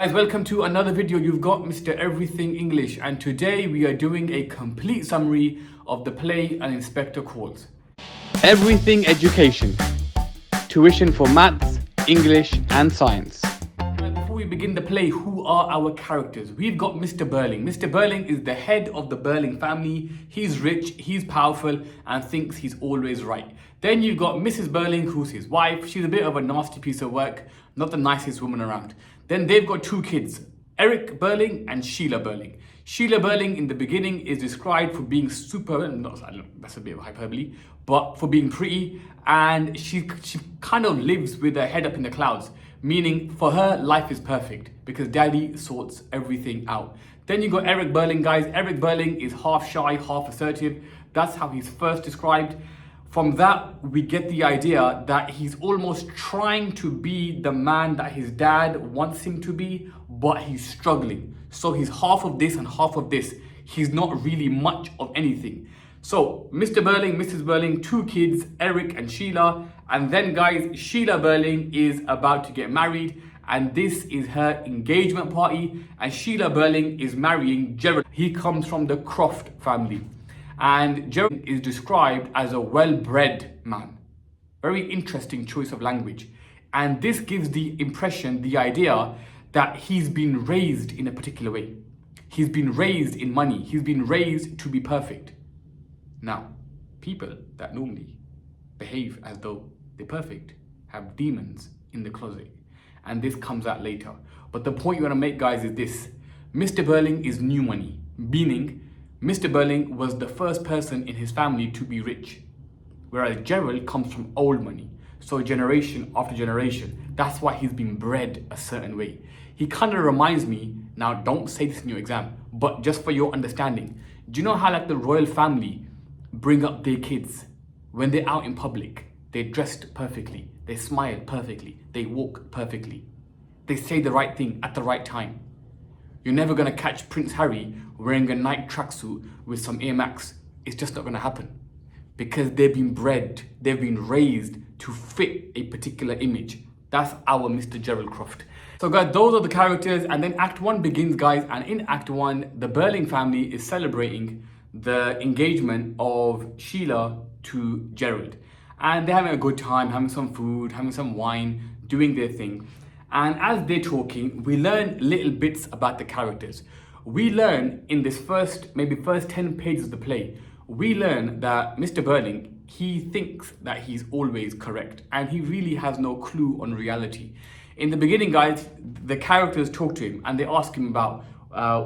Guys, welcome to another video. You've got Mr. Everything English, and today we are doing a complete summary of the play An Inspector Calls. Everything education. Tuition for maths, English and science. Before we begin the play, who are our characters? We've got Mr. Burling. Mr. Burling is the head of the Burling family. He's rich, he's powerful, and thinks he's always right. Then you've got Mrs. Burling, who's his wife. She's a bit of a nasty piece of work, not the nicest woman around. Then they've got two kids, Eric Burling and Sheila Burling. Sheila Burling in the beginning is described for being super, that's a bit of hyperbole, but for being pretty, and she kind of lives with her head up in the clouds, meaning for her life is perfect because daddy sorts everything out. Then you got Eric Burling, guys. Eric Burling is half shy, half assertive. That's how he's first described. From that, we get the idea that he's almost trying to be the man that his dad wants him to be, but he's struggling. So he's half of this and half of this. He's not really much of anything. So Mr. Burling, Mrs. Burling, two kids, Eric and Sheila. And then guys, Sheila Burling is about to get married, and this is her engagement party. And Sheila Burling is marrying Gerald. He comes from the Croft family. And Gerald is described as a well-bred man. Very interesting choice of language. And this gives the impression, the idea, that he's been raised in a particular way. He's been raised in money. He's been raised to be perfect. Now, people that normally behave as though they're perfect have demons in the closet. And this comes out later. But the point you want to make, guys, is this. Mr. Burling is new money, meaning Mr. Burling was the first person in his family to be rich, whereas Gerald comes from old money. So generation after generation, that's why he's been bred a certain way. He kind of reminds me, now don't say this in your exam, but just for your understanding, do you know how like the royal family bring up their kids when they're out in public? They're dressed perfectly, they smile perfectly, they walk perfectly, they say the right thing at the right time. You're never going to catch Prince Harry wearing a Nike tracksuit with some Air Max. It's just not going to happen because they've been bred, they've been raised to fit a particular image. That's our Mr. Gerald Croft. So guys, those are the characters, and then Act 1 begins, guys, and in Act 1, the Burling family is celebrating the engagement of Sheila to Gerald. And they're having a good time, having some food, having some wine, doing their thing. And as they're talking, we learn little bits about the characters. We learn in this first 10 pages of the play, we learn that Mr. Burling, he thinks that he's always correct, and he really has no clue on reality. In the beginning, guys, the characters talk to him and they ask him about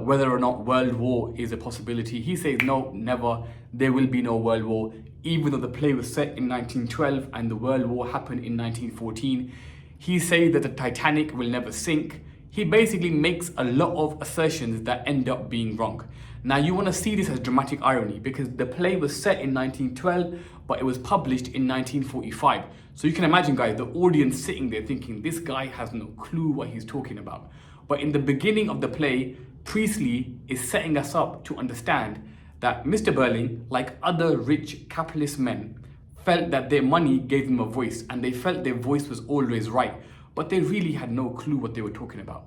whether or not World War is a possibility. He says, no, never, there will be no World War. Even though the play was set in 1912 and the World War happened in 1914, he says that the Titanic will never sink. He basically makes a lot of assertions that end up being wrong. Now you want to see this as dramatic irony because the play was set in 1912, but it was published in 1945. So you can imagine, guys, the audience sitting there thinking, this guy has no clue what he's talking about. But in the beginning of the play, Priestley is setting us up to understand that Mr. Burling, like other rich capitalist men, felt that their money gave them a voice, and they felt their voice was always right, but they really had no clue what they were talking about.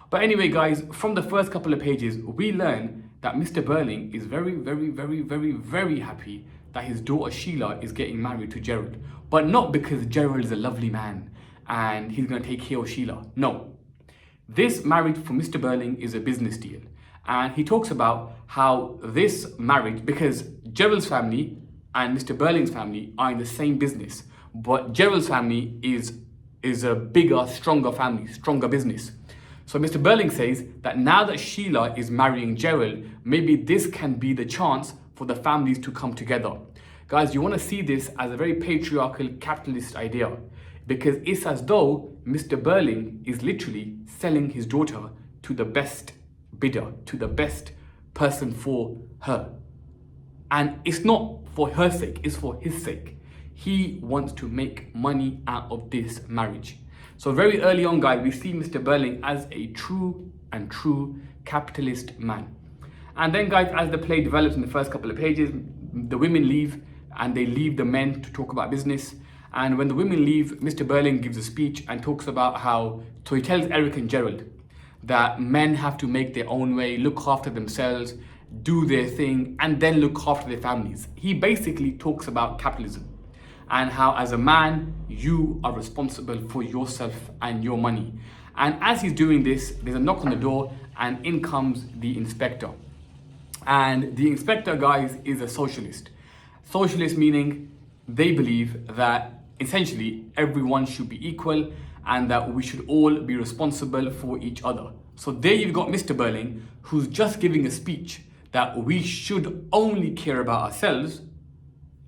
But anyway, guys, from the first couple of pages, we learn that Mr. Burling is very happy that his daughter Sheila is getting married to Gerald. But not because Gerald is a lovely man and he's going to take care of Sheila. No. This marriage for Mr. Burling is a business deal. And he talks about how this marriage, because Gerald's family and Mr. Burling's family are in the same business, but Gerald's family is a bigger, stronger family, stronger business. So Mr. Burling says that now that Sheila is marrying Gerald, maybe this can be the chance for the families to come together. Guys, you want to see this as a very patriarchal capitalist idea, because it's as though Mr. Burling is literally selling his daughter to the best bidder, to the best person for her. And it's not for her sake, it's for his sake. He wants to make money out of this marriage. So very early on, guys, we see Mr. Burling as a true capitalist man. And then, guys, as the play develops in the first couple of pages, the women leave and they leave the men to talk about business. And when the women leave, Mr. Burling gives a speech and talks about how, so he tells Eric and Gerald that men have to make their own way, look after themselves, do their thing, and then look after their families. He basically talks about capitalism and how as a man, you are responsible for yourself and your money. And as he's doing this, there's a knock on the door and in comes the inspector. And the inspector, guys, is a socialist. Socialist meaning they believe that essentially everyone should be equal and that we should all be responsible for each other. So there you've got Mr. Burling, who's just giving a speech that we should only care about ourselves,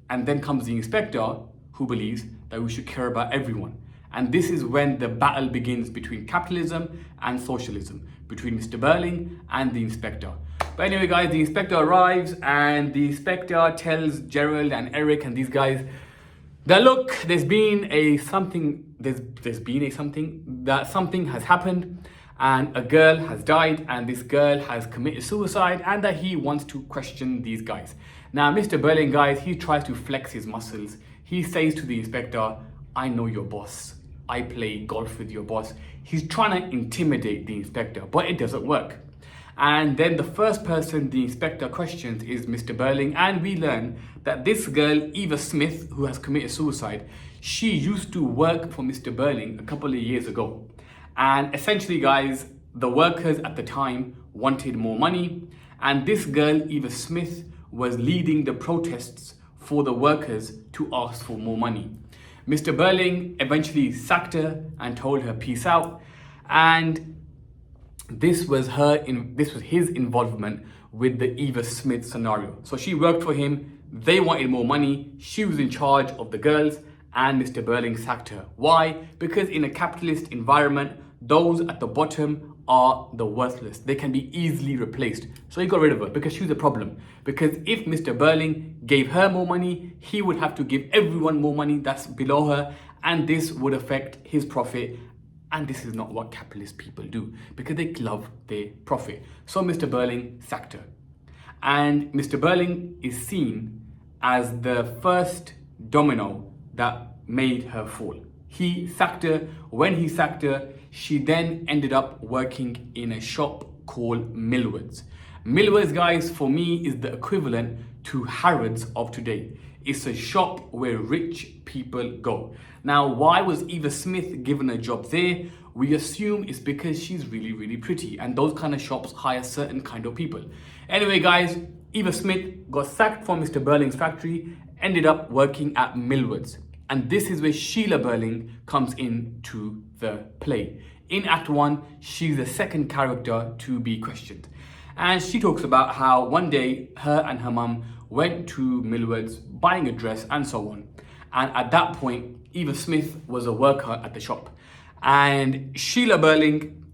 and then comes the inspector who believes that we should care about everyone. And this is when the battle begins between capitalism and socialism, between Mr. Burling and the inspector. But anyway, guys, the inspector arrives and the inspector tells Gerald and Eric and these guys that look, something has happened and a girl has died and this girl has committed suicide and that he wants to question these guys. Now, Mr. Burling, guys, he tries to flex his muscles. He says to the inspector, I know your boss. I play golf with your boss. He's trying to intimidate the inspector, but it doesn't work. And then the first person the inspector questions is Mr. Burling, and we learn that this girl, Eva Smith, who has committed suicide, she used to work for Mr. Burling a couple of years ago. And essentially, guys, the workers at the time wanted more money, and this girl, Eva Smith, was leading the protests for the workers to ask for more money. Mr. Burling eventually sacked her and told her peace out, and this was his involvement with the Eva Smith scenario. So she worked for him, they wanted more money, she was in charge of the girls, and Mr. Burling sacked her. Why? Because in a capitalist environment, those at the bottom are the worthless. They can be easily replaced. So he got rid of her because she was a problem. Because if Mr. Burling gave her more money, he would have to give everyone more money that's below her, and this would affect his profit. And this is not what capitalist people do because they love their profit. So Mr. Burling sacked her. And Mr. Burling is seen as the first domino that made her fall. He sacked her. When he sacked her, she then ended up working in a shop called Millwards. Millwards, guys, for me is the equivalent to Harrods of today. It's a shop where rich people go. Now, why was Eva Smith given a job there? We assume it's because she's really, really pretty, and those kind of shops hire certain kind of people. Anyway, guys, Eva Smith got sacked from Mr. Burling's factory, ended up working at Millwards. And this is where Sheila Burling comes into the play. In Act 1, she's the second character to be questioned. And she talks about how one day her and her mum went to Millwards buying a dress and so on. And at that point, Eva Smith was a worker at the shop. And Sheila Burling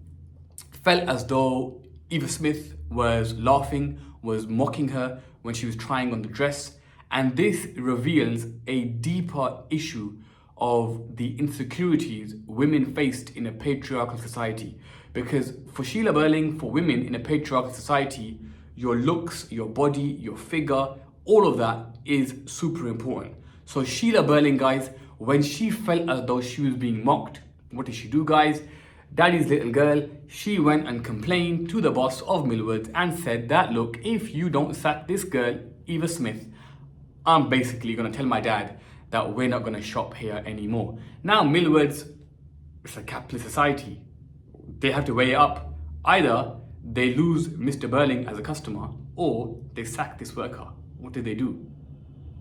felt as though Eva Smith was laughing, was mocking her when she was trying on the dress. And this reveals a deeper issue of the insecurities women faced in a patriarchal society. Because for Sheila Burling, for women in a patriarchal society, your looks, your body, your figure, all of that is super important. So Sheila Burling, guys, when she felt as though she was being mocked, what did she do, guys? Daddy's little girl, she went and complained to the boss of Millwards and said that, look, if you don't sack this girl, Eva Smith, I'm basically going to tell my dad that we're not going to shop here anymore. Now, Millwards, it's a capitalist society. They have to weigh it up. Either they lose Mr. Burling as a customer or they sack this worker. What did they do?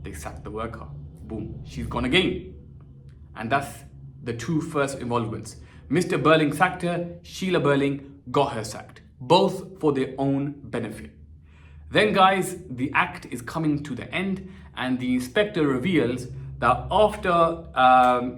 They sacked the worker. Boom, she's gone again. And that's the two first involvements. Mr. Burling sacked her, Sheila Burling got her sacked. Both for their own benefit. Then, guys, the act is coming to the end and the inspector reveals that after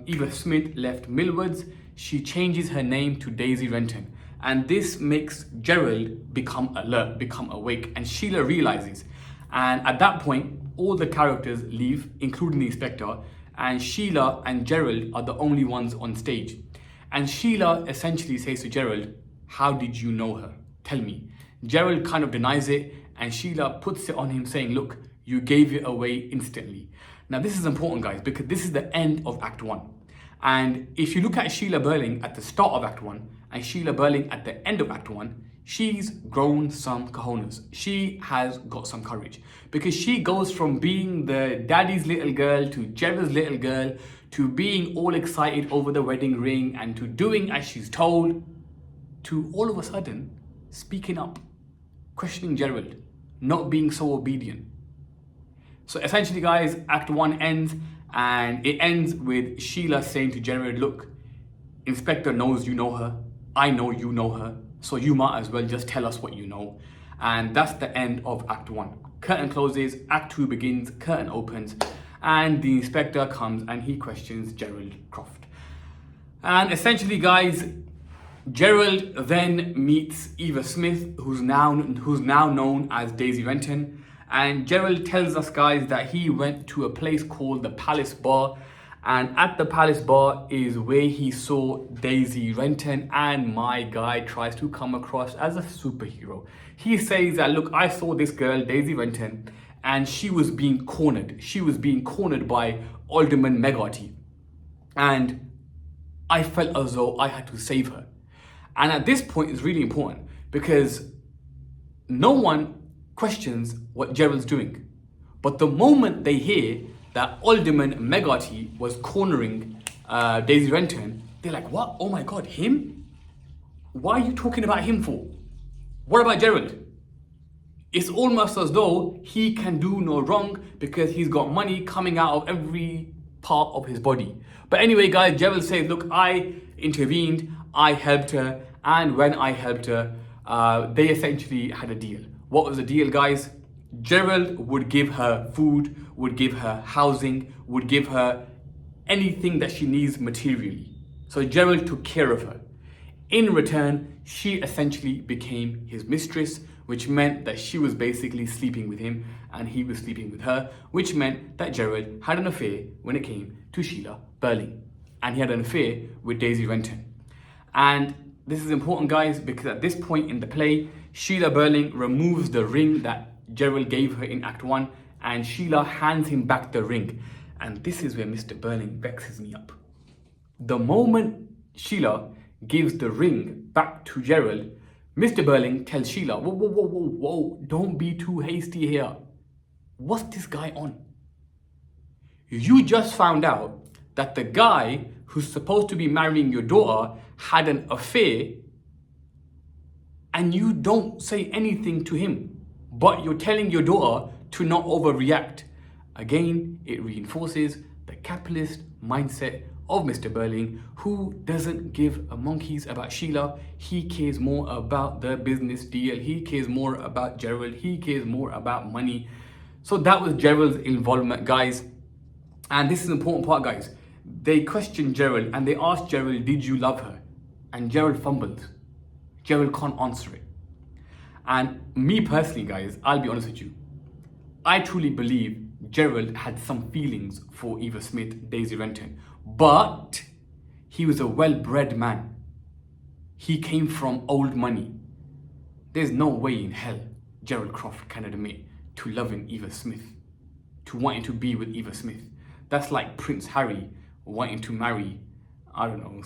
Eva Smith left Millwards, she changes her name to Daisy Renton. And this makes Gerald become alert, become awake, and Sheila realizes. And at that point, all the characters leave, including the inspector, and Sheila and Gerald are the only ones on stage. And Sheila essentially says to Gerald, how did you know her? Tell me. Gerald kind of denies it, and Sheila puts it on him saying, look, you gave it away instantly. Now this is important, guys, because this is the end of Act 1. And if you look at Sheila Burling at the start of Act 1 And Sheila Burling, at the end of Act 1, she's grown some cojones. She has got some courage. Because she goes from being the daddy's little girl to Gerald's little girl to being all excited over the wedding ring and to doing as she's told, to all of a sudden speaking up, questioning Gerald, not being so obedient. So essentially, guys, Act 1 ends, and it ends with Sheila saying to Gerald, look, Inspector knows you know her, I know you know her, so you might as well just tell us what you know. And that's the end of Act 1. Curtain closes, Act 2 begins, curtain opens, and the inspector comes and he questions Gerald Croft. And essentially, guys, Gerald then meets Eva Smith, who's now known as Daisy Renton. And Gerald tells us, guys, that he went to a place called the Palace Bar. And at the Palace Bar is where he saw Daisy Renton, and my guy tries to come across as a superhero. He says that, look, I saw this girl, Daisy Renton, and she was being cornered. She was being cornered by Alderman Megati. And I felt as though I had to save her. And at this point, it's really important because no one questions what Gerald's doing. But the moment they hear that Alderman Megati was cornering Daisy Renton, they're like, what? Oh my God, him? Why are you talking about him for? What about Gerald? It's almost as though he can do no wrong because he's got money coming out of every part of his body. But anyway, guys, Gerald says, look, I intervened, I helped her, and when I helped her, they essentially had a deal. What was the deal, guys? Gerald would give her food, would give her housing, would give her anything that she needs materially. So Gerald took care of her. In return, she essentially became his mistress, which meant that she was basically sleeping with him and he was sleeping with her, which meant that Gerald had an affair when it came to Sheila Burling. And he had an affair with Daisy Renton. And this is important, guys, because at this point in the play, Sheila Burling removes the ring that Gerald gave her in Act 1, and Sheila hands him back the ring. And this is where Mr. Burling vexes me up. The moment Sheila gives the ring back to Gerald, Mr. Burling tells Sheila, whoa, don't be too hasty here. What's this guy on? You just found out that the guy who's supposed to be marrying your daughter had an affair, and you don't say anything to him, but you're telling your daughter to not overreact. Again, it reinforces the capitalist mindset of Mr. Burling, who doesn't give a monkeys about Sheila. He cares more about the business deal. He cares more about Gerald. He cares more about money. So that was Gerald's involvement, guys. And this is an important part, guys. They questioned Gerald and they asked Gerald, did you love her? And Gerald fumbled. Gerald can't answer it. And me personally, guys, I'll be honest with you. I truly believe Gerald had some feelings for Eva Smith, Daisy Renton. But he was a well-bred man. He came from old money. There's no way in hell Gerald Croft can admit to loving Eva Smith, to wanting to be with Eva Smith. That's like Prince Harry wanting to marry, I don't know,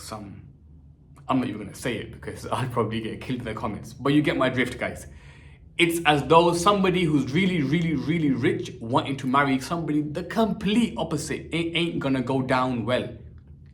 I'm not even going to say it because I'll probably get killed in the comments. But you get my drift, guys. It's as though somebody who's really, really, really rich wanting to marry somebody the complete opposite. It ain't gonna go down well.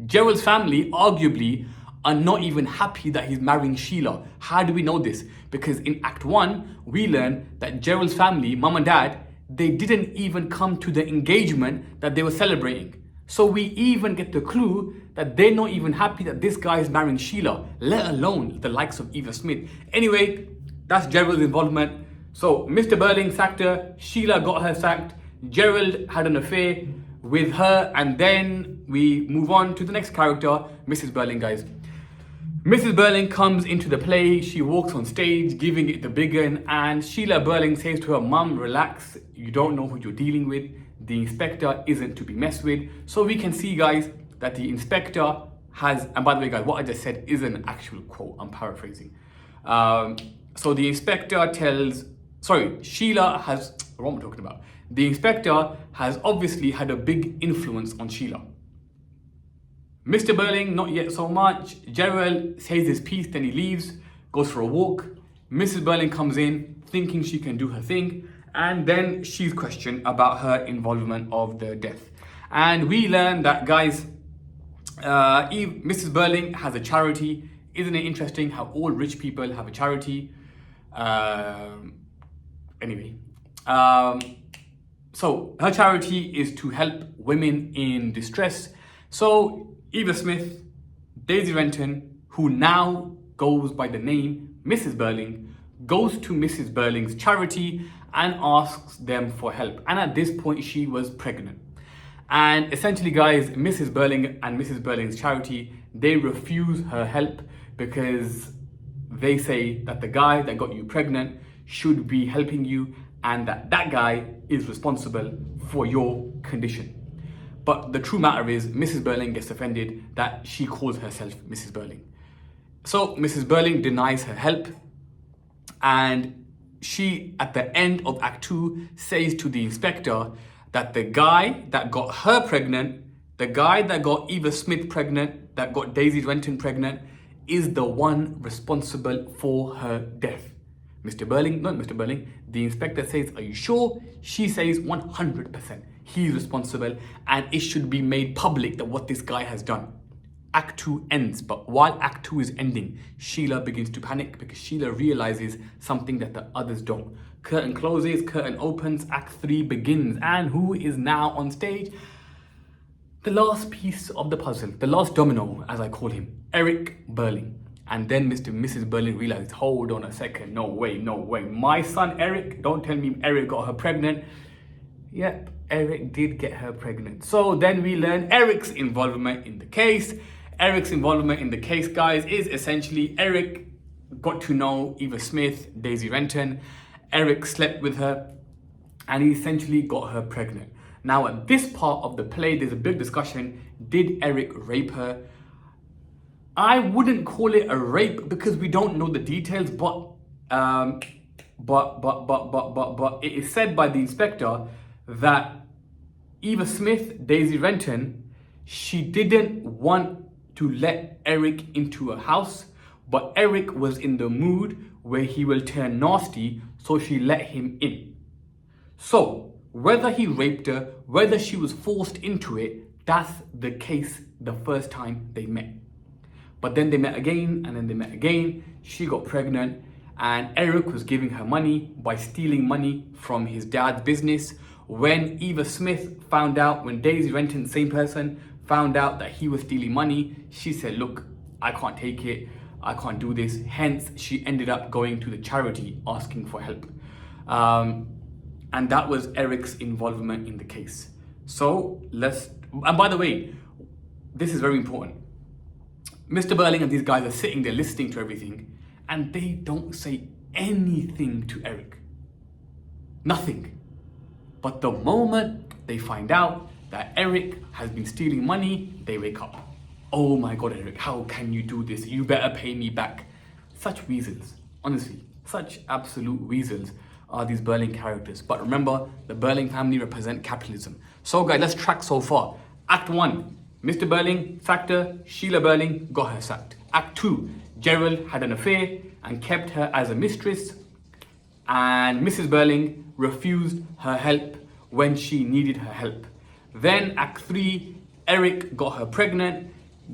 Gerald's family arguably are not even happy that he's marrying Sheila. How do we know this? Because in Act 1, we learn that Gerald's family, mum and dad, they didn't even come to the engagement that they were celebrating. So we even get the clue that they're not even happy that this guy is marrying Sheila, let alone the likes of Eva Smith. Anyway, that's Gerald's involvement. So Mr. Burling sacked her, Sheila got her sacked, Gerald had an affair with her, and then we move on to the next character, Mrs. Burling, guys. Mrs. Burling comes into the play, she walks on stage giving it the big one, and Sheila Burling says to her mum, relax, you don't know who you're dealing with, the inspector isn't to be messed with. So we can see, guys, that the inspector has, and by the way, guys, what I just said is an actual quote, I'm paraphrasing. So the inspector Sheila has, what am I talking about? The inspector has obviously had a big influence on Sheila. Mr. Burling, not yet so much. Gerald says his piece, then he leaves, goes for a walk. Mrs. Burling comes in, thinking she can do her thing, and then she's questioned about her involvement of the death. And we learn that, guys, Mrs. Burling has a charity. Isn't it interesting how all rich people have a charity? So her charity is to help women in distress. So Eva Smith, Daisy Renton, who now goes by the name Mrs. Burling, goes to Mrs. Burling's charity and asks them for help. And at this point, she was pregnant. And essentially, guys, Mrs. Burling and Mrs. Burling's charity, they refuse her help because they say that the guy that got you pregnant should be helping you and that guy is responsible for your condition. But the true matter is Mrs. Burling gets offended that she calls herself Mrs. Burling. So Mrs. Burling denies her help, and she, at the end of Act 2, says to the inspector that the guy that got her pregnant, the guy that got Eva Smith pregnant, that got Daisy Renton pregnant, is the one responsible for her death. Mr. Burling, not Mr. Burling, the inspector says, are you sure? She says 100%. He's responsible and it should be made public that what this guy has done. Act 2 ends, but while Act 2 is ending, Sheila begins to panic because Sheila realizes something that the others don't. Curtain closes, curtain opens, Act 3 begins, and who is now on stage? The last piece of the puzzle, the last domino, as I call him, Eric Burling. And then Mr. and Mrs. Burling realized, hold on a second, no way. My son Eric, don't tell me Eric got her pregnant. Yep, Eric did get her pregnant. So then we learn Eric's involvement in the case. Eric's involvement in the case, guys, is essentially Eric got to know Eva Smith, Daisy Renton. Eric slept with her and he essentially got her pregnant. Now at this part of the play, there's a big discussion. Did Eric rape her? I wouldn't call it a rape because we don't know the details, but it is said by the inspector that Eva Smith, Daisy Renton, she didn't want to let Eric into her house, but Eric was in the mood where he will turn nasty, so she let him in. So whether he raped her, whether she was forced into it, that's the case the first time they met. But then they met again, and then they met again. She got pregnant, and Eric was giving her money by stealing money from his dad's business. When Eva Smith found out, when Daisy Renton, the same person, found out that he was stealing money, she said, look, I can't take it. I can't do this. Hence, she ended up going to the charity asking for help. And that was Eric's involvement in the case. So and by the way, this is very important. Mr. Burling and these guys are sitting there listening to everything and they don't say anything to Eric. Nothing. But the moment they find out that Eric has been stealing money, they wake up. Oh my God, Eric, how can you do this? You better pay me back. Such weasels, honestly, such absolute weasels are these Burling characters. But remember, the Burling family represent capitalism. So guys, let's track so far. Act 1. Mr. Burling sacked her, Sheila Burling got her sacked. Act 2, Gerald had an affair and kept her as a mistress, and Mrs. Burling refused her help when she needed her help. Then Act 3, Eric got her pregnant,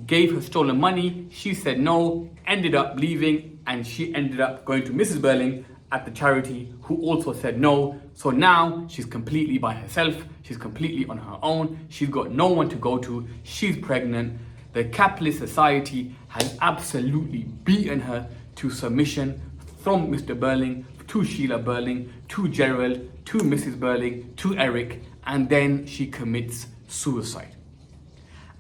gave her stolen money, she said no, ended up leaving, and she ended up going to Mrs. Burling at the charity, who also said no. So now she's completely by herself. She's completely on her own. She's got no one to go to. She's pregnant. The capitalist society has absolutely beaten her to submission, from Mr. Burling to Sheila Burling to Gerald to Mrs. Burling to Eric, and then she commits suicide.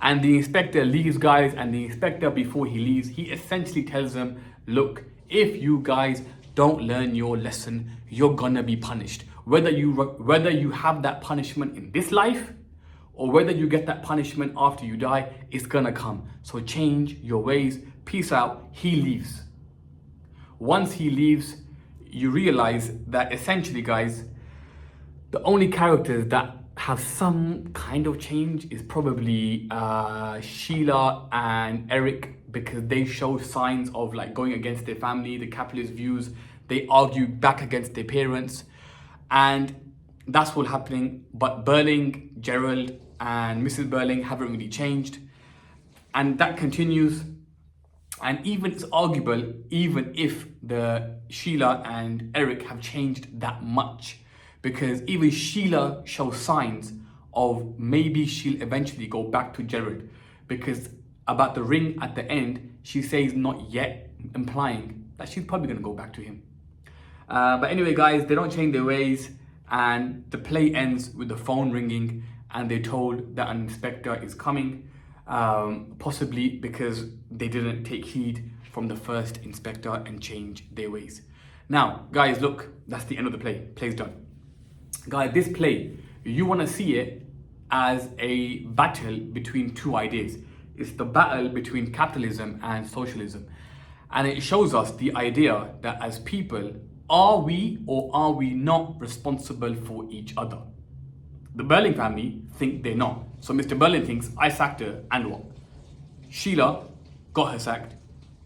And the inspector leaves, guys, and the inspector, before he leaves, he essentially tells them, look, if you guys don't learn your lesson, you're gonna be punished. Whether you have that punishment in this life or whether you get that punishment after you die, it's gonna come. So change your ways. Peace out. He leaves. Once he leaves, you realize that essentially, guys, the only characters that have some kind of change is probably Sheila and Eric, because they show signs of like going against their family, the capitalist views. They argue back against their parents, and that's what's happening. But Burling, Gerald, and Mrs. Burling haven't really changed, and that continues. And even it's arguable, even if the Sheila and Eric have changed that much, because even Sheila shows signs of maybe she'll eventually go back to Gerald, because about the ring at the end, she says not yet, implying that she's probably going to go back to him. But anyway, guys, they don't change their ways, and the play ends with the phone ringing, and they're told that an inspector is coming, possibly because they didn't take heed from the first inspector and change their ways. Now, guys, look, that's the end of the play. Play's done. Guys, this play, you want to see it as a battle between two ideas. It's the battle between capitalism and socialism. And it shows us the idea that as people, are we or are we not responsible for each other? The Burling family think they're not. So Mr. Burling thinks, I sacked her, and what? Sheila got her sacked.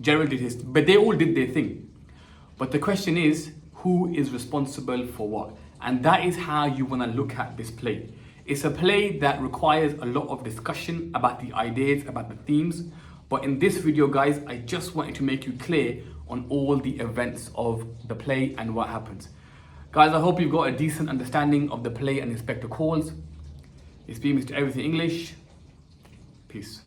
Gerald did his, but they all did their thing. But the question is, who is responsible for what? And that is how you want to look at this play. It's a play that requires a lot of discussion about the ideas, about the themes. But in this video, guys, I just wanted to make you clear on all the events of the play and what happens. Guys, I hope you've got a decent understanding of the play and Inspector Calls. It's been Mr. Everything English. Peace.